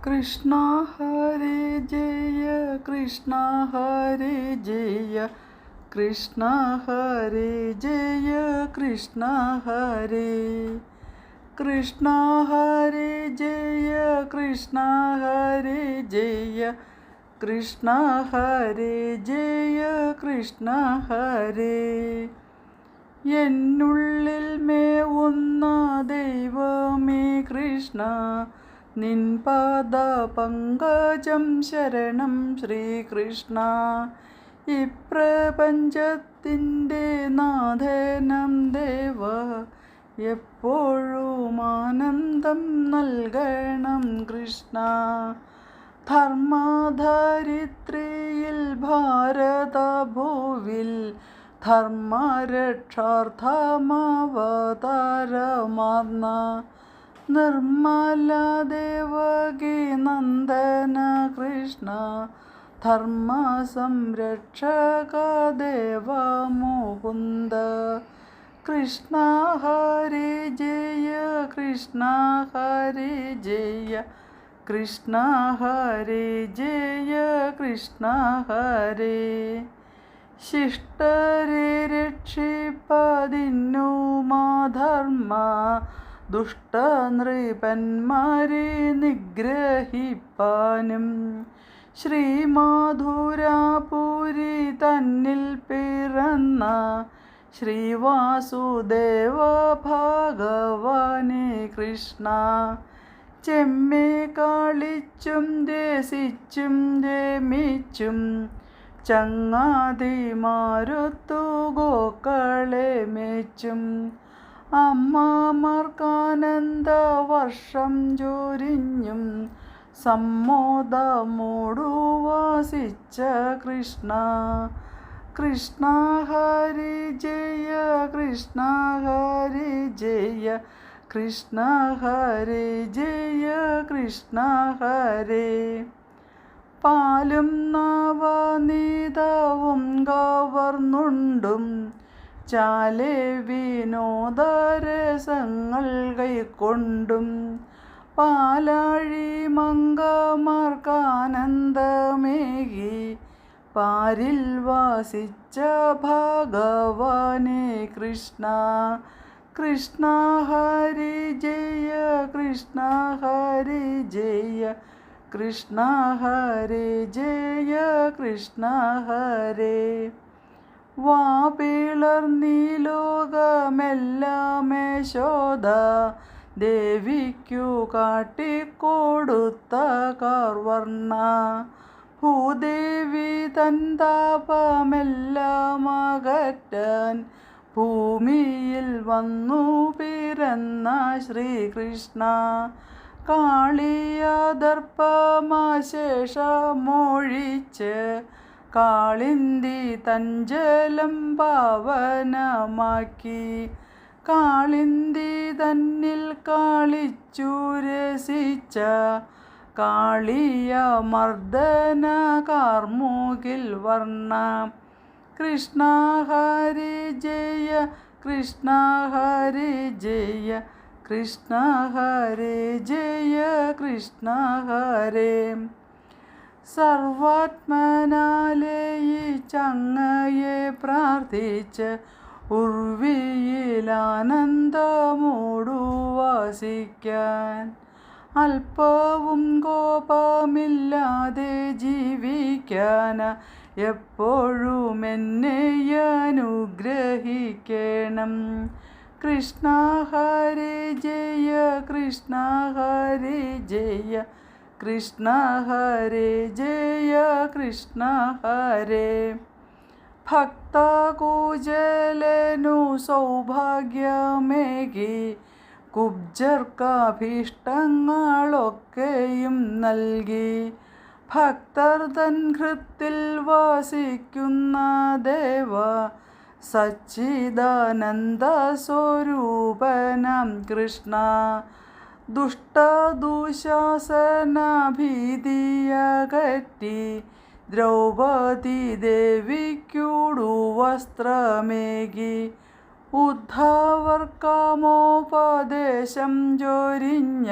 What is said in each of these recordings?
കൃഷ്ണ ഹരേ ജയ കൃഷ്ണ ഹരേ ജയ കൃഷ്ണ ഹരേ ജയ കൃഷ്ണ ഹരേ കൃഷ്ണ ഹരേ ജയ കൃഷ്ണ ഹരേ ജയ കൃഷ്ണ ഹരേ ജയ കൃഷ്ണ ഹരേ എന്നുള്ളിൽ മേവുന്ന ദൈവമേ കൃഷ്ണ നിൻ പാദ പങ്കജം ശരണം ശ്രീകൃഷ്ണ ഈ പ്രപഞ്ചത്തിൻ്റെ നാഥനം ദേവ എപ്പോഴും ആനന്ദം നൽകണം കൃഷ്ണ ധർമ്മധരിത്രിയിൽ ഭാരതഭൂവിൽ ധർമ്മരക്ഷാർത്ഥമവതാരമാർന്ന നിർമ്മല ദേവകി നന്ദന കൃഷ്ണ ധർമ്മ സംരക്ഷക ദേവ മുകുന്ദ കൃഷ്ണ ഹരി ജയ കൃഷ്ണ ഹരി ജയ കൃഷ്ണ ഹരി ജയ കൃഷ്ണ ഹരി ശിഷ്ടരെ രക്ഷിപ്പതിന്നു മാധർമ്മ ദുഷ്ടനൃപന്മാരെ നിഗ്രഹിപ്പാനും ശ്രീമധുരാപുരി തന്നിൽ പിറന്ന ശ്രീവാസുദേവ ഭഗവാനെ കൃഷ്ണ ചെമ്മേ കളിച്ചും രസിച്ചും രമിച്ചും ചങ്ങാതിമാരുത്തു ഗോക്കളെ മേച്ചും അമ്മമാർക്കാനന്ദ വർഷം ചൊരിഞ്ഞും സമ്മോദമോടു വാസിച്ച കൃഷ്ണ കൃഷ്ണ ഹരി ജയ കൃഷ്ണ ഹരി ജയ കൃഷ്ണ ഹരി ജയ കൃഷ്ണ ഹരി പാലും നവനീതവും കവർന്നുണ്ടും ചാലെ വിനോദരസങ്ങൾ കൈക്കൊണ്ടും പാലാഴി മംഗമാർക്കാനന്ദമേകി പാരിൽ വാസിച്ച ഭഗവാനെ കൃഷ്ണ കൃഷ്ണ ഹരി ജയ കൃഷ്ണ ഹരി ജയ കൃഷ്ണ ഹരി ജയ കൃഷ്ണ ഹരി വാപിളർന്നീലോകമെല്ലാം യശോദ ദേവിക്കു കാട്ടിക്കൊടുത്ത കാർവർണ്ണ ഭൂദേവി തൻ താപമെല്ലാം അകറ്റാൻ ഭൂമിയിൽ വന്നു പിറന്ന ശ്രീകൃഷ്ണ കാളിയ ദർപ്പമാശേഷമൊഴിച്ച് കാളിന്തി തഞ്ചലം പാവനമാക്കി കാളിന്തി തന്നിൽ കാളിച്ചു രസിച്ച കാളിയ മർദ്ദന കാർമുകിൽ വർണ്ണ കൃഷ്ണ ഹരി ജയ കൃഷ്ണ ഹരി ജയ കൃഷ്ണ ഹരി ജയ കൃഷ്ണ ഹരി സർവാത്മനാലയിച്ചങ്ങയെ പ്രാർത്ഥിച്ച് ഉർവിയിലാനന്ദമോടു വാസിക്കാൻ അല്പവും കോപമില്ലാതെ ജീവിക്കാൻ എപ്പോഴും എന്നെ അനുഗ്രഹിക്കണം കൃഷ്ണ ഹരി ജയ കൃഷ്ണ ഹരി ജയ കൃഷ്ണ ഹരി ജയ കൃഷ്ണ ഹരി ഭക്തകൂജലനു സൗഭാഗ്യമേകി കുബ്ജർക്കഭീഷ്ടങ്ങളൊക്കെയും നൽകി ഭക്തർ തൻ ഹൃത്തിൽ വാസിക്കുന്ന ദേവ സച്ചിദാനന്ദ സ്വരൂപനം കൃഷ്ണ ദുഷ്ടദുശാസന ഭീതിയകറ്റി ദ്രൗപദി ദേവിക്കൂടു വസ്ത്രമേകി ഉദ്ധവർക്കാമോപദേശം ചൊരിഞ്ഞ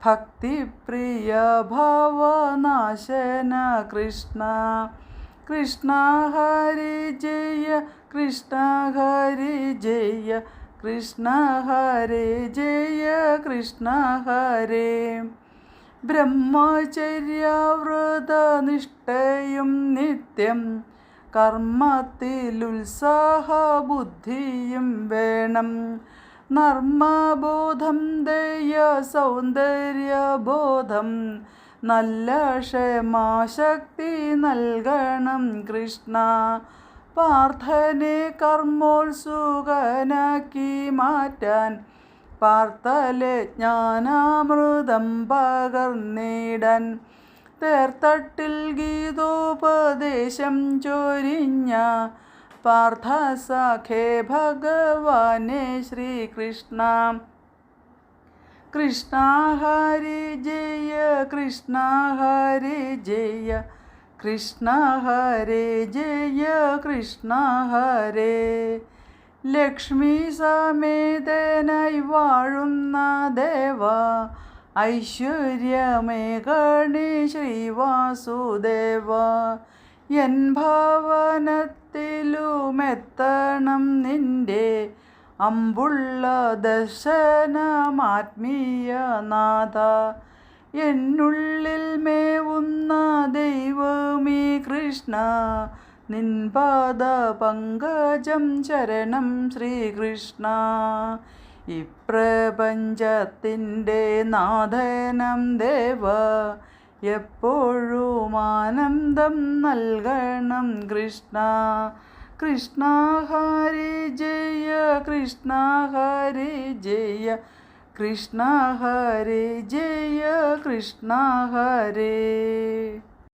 ഭക്തിപ്രിയ ഭവനാശന കൃഷ്ണ. കൃഷ്ണ ഹരി ജയ കൃഷ്ണ ഹരി ജയ കൃഷ്ണ ഹരി ജയ കൃഷ്ണ ഹരേ. ബ്രഹ്മചര്യവ്രതനിഷ്ഠയും നിത്യം കർമ്മത്തിലുത്സാഹബുദ്ധിയും വേണം. നർമ്മബോധം ദയ സൗന്ദര്യബോധം നല്ല ക്ഷമാശക്തി നൽകണം കൃഷ്ണ. പാർത്ഥനെ കർമ്മോത്സുകനാക്കി മാറ്റാൻ പാർത്തലെ ജ്ഞാനാമൃതം പകർന്നിടാൻ. തേർത്തട്ടിൽ ഗീതോപദേശം ചൊരിഞ്ഞ പാർത്ഥസഖേ ഭഗവാനെ ശ്രീകൃഷ്ണ. കൃഷ്ണ ഹരി ജയ കൃഷ്ണ ഹരി ജയ കൃഷ്ണ ഹരി ജയ കൃഷ്ണ ഹരേ. ലക്ഷ്മി സമേതനായി വാഴുന്ന ദേവ ഐശ്വര്യമേകണി ശ്രീവാസുദേവ. എൻ ഭവനത്തിലുമെത്തണം നിന്റെ അമ്പുള്ള ദർശനമാത്മീയനാഥ. എന്നുള്ളിൽ മേവുന്ന ദൈവമീ കൃഷ്ണ നിൻ പാദ പങ്കജം ശരണം ശ്രീകൃഷ്ണ. ഇപ്രപഞ്ചത്തിൻ്റെ നാഥനം ദേവ എപ്പോഴും ആനന്ദം നൽകണം കൃഷ്ണ. കൃഷ്ണ ഹരി ജയ കൃഷ്ണ ഹരി ജയ കൃഷ്ണ ഹരി ജയ കൃഷ്ണ ഹരേ.